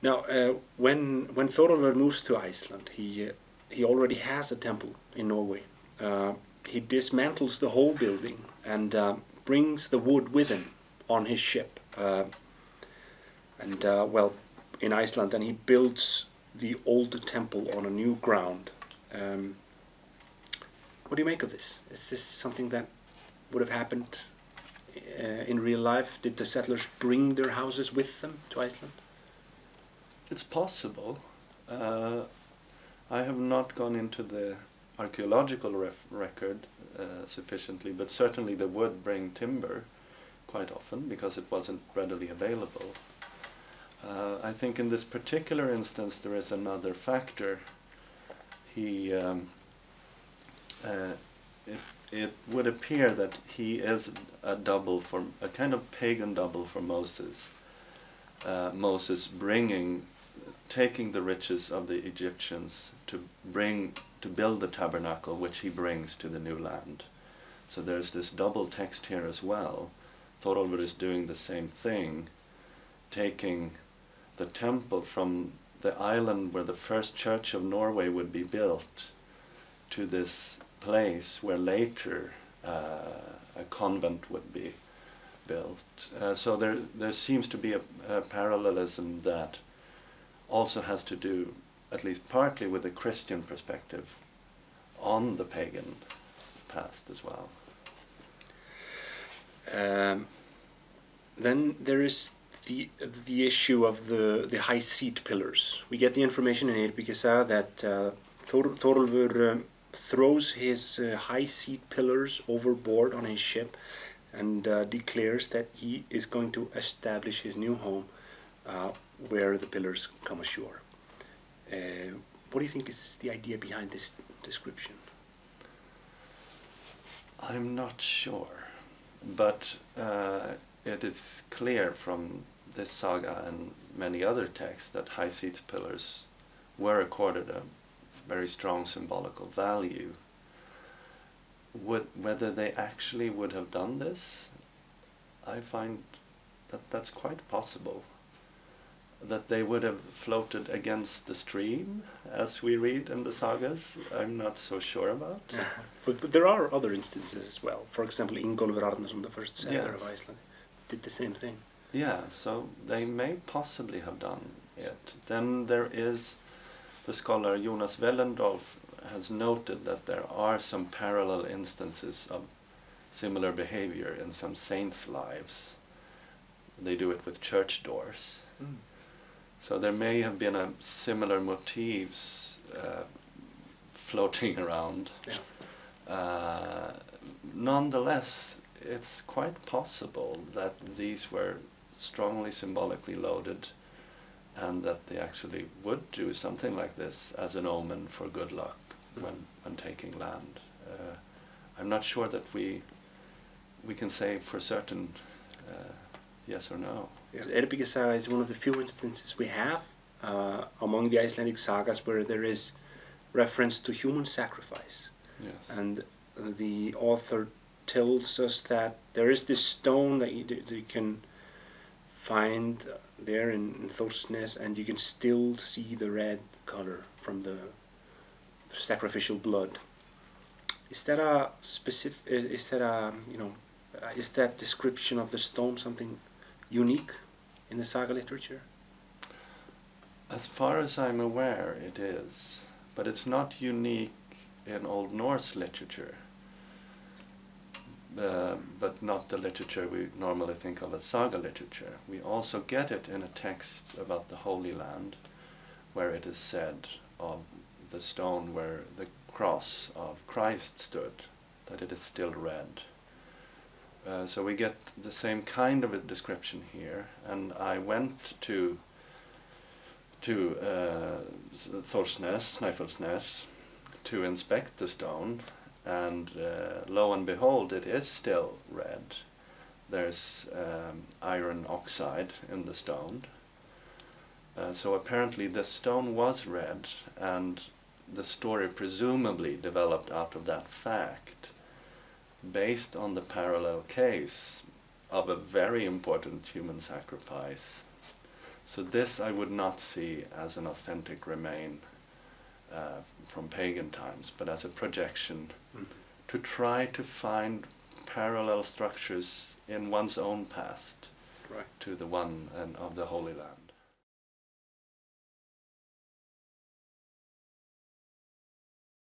Now, when Thorolfur moves to Iceland, he already has a temple in Norway. He dismantles the whole building and brings the wood with him on his ship. Well, in Iceland, and he builds the old temple on a new ground. What do you make of this? Is this something that would have happened in real life? Did the settlers bring their houses with them to Iceland? It's possible. I have not gone into the archaeological record sufficiently, but certainly they would bring timber quite often because it wasn't readily available. I think in this particular instance there is another factor. It would appear that he is a kind of pagan double for Moses. Moses taking the riches of the Egyptians to build the tabernacle, which he brings to the new land. So there's this double text here as well. Thorolfur is doing the same thing, taking the temple from the island where the first church of Norway would be built to this place where later a convent would be built. So there seems to be a parallelism that also has to do, at least partly, with the Christian perspective on the pagan past as well. Then there is the issue of the high seat pillars. We get the information in Eyrbyggja that Thorolfur throws his high seat pillars overboard on his ship and declares that he is going to establish his new home where the pillars come ashore. What do you think is the idea behind this description? I'm not sure, but it is clear from this saga and many other texts that high seat pillars were accorded a very strong symbolical value. Whether they actually would have done this, I find that that's quite possible. That they would have floated against the stream, as we read in the sagas, I'm not so sure about. But there are other instances as well. For example, Ingólfur Arnarsson, the first settler of Iceland, did the same thing. Yeah, so they may possibly have done it. Then there is the scholar Jonas Wellendorf has noted that there are some parallel instances of similar behavior in some saints' lives. They do it with church doors. Mm. So there may have been similar motifs floating around. Yeah. Nonetheless, it's quite possible that these were strongly symbolically loaded and that they actually would do something like this as an omen for good luck when taking land. I'm not sure that we can say for certain yes or no. Yes, Eyrbyggja Saga is one of the few instances we have among the Icelandic sagas where there is reference to human sacrifice. Yes. And the author tells us that there is this stone that you can find there in Thorsnes, and you can still see the red color from the sacrificial blood. Is that a specific? Is that description of the stone something unique in the saga literature? As far as I'm aware, it is, but it's not unique in Old Norse literature. But not the literature we normally think of as saga literature. We also get it in a text about the Holy Land, where it is said of the stone where the cross of Christ stood, that it is still red. So we get the same kind of a description here, and I went to Thorsnes, Snæfellsnes, to inspect the stone, and lo and behold, it is still red. There's iron oxide in the stone. So apparently the stone was red, and the story presumably developed out of that fact, based on the parallel case of a very important human sacrifice So this I would not see as an authentic remain from pagan times, but as a projection to try to find parallel structures in one's own past Right. to the one and of the Holy Land.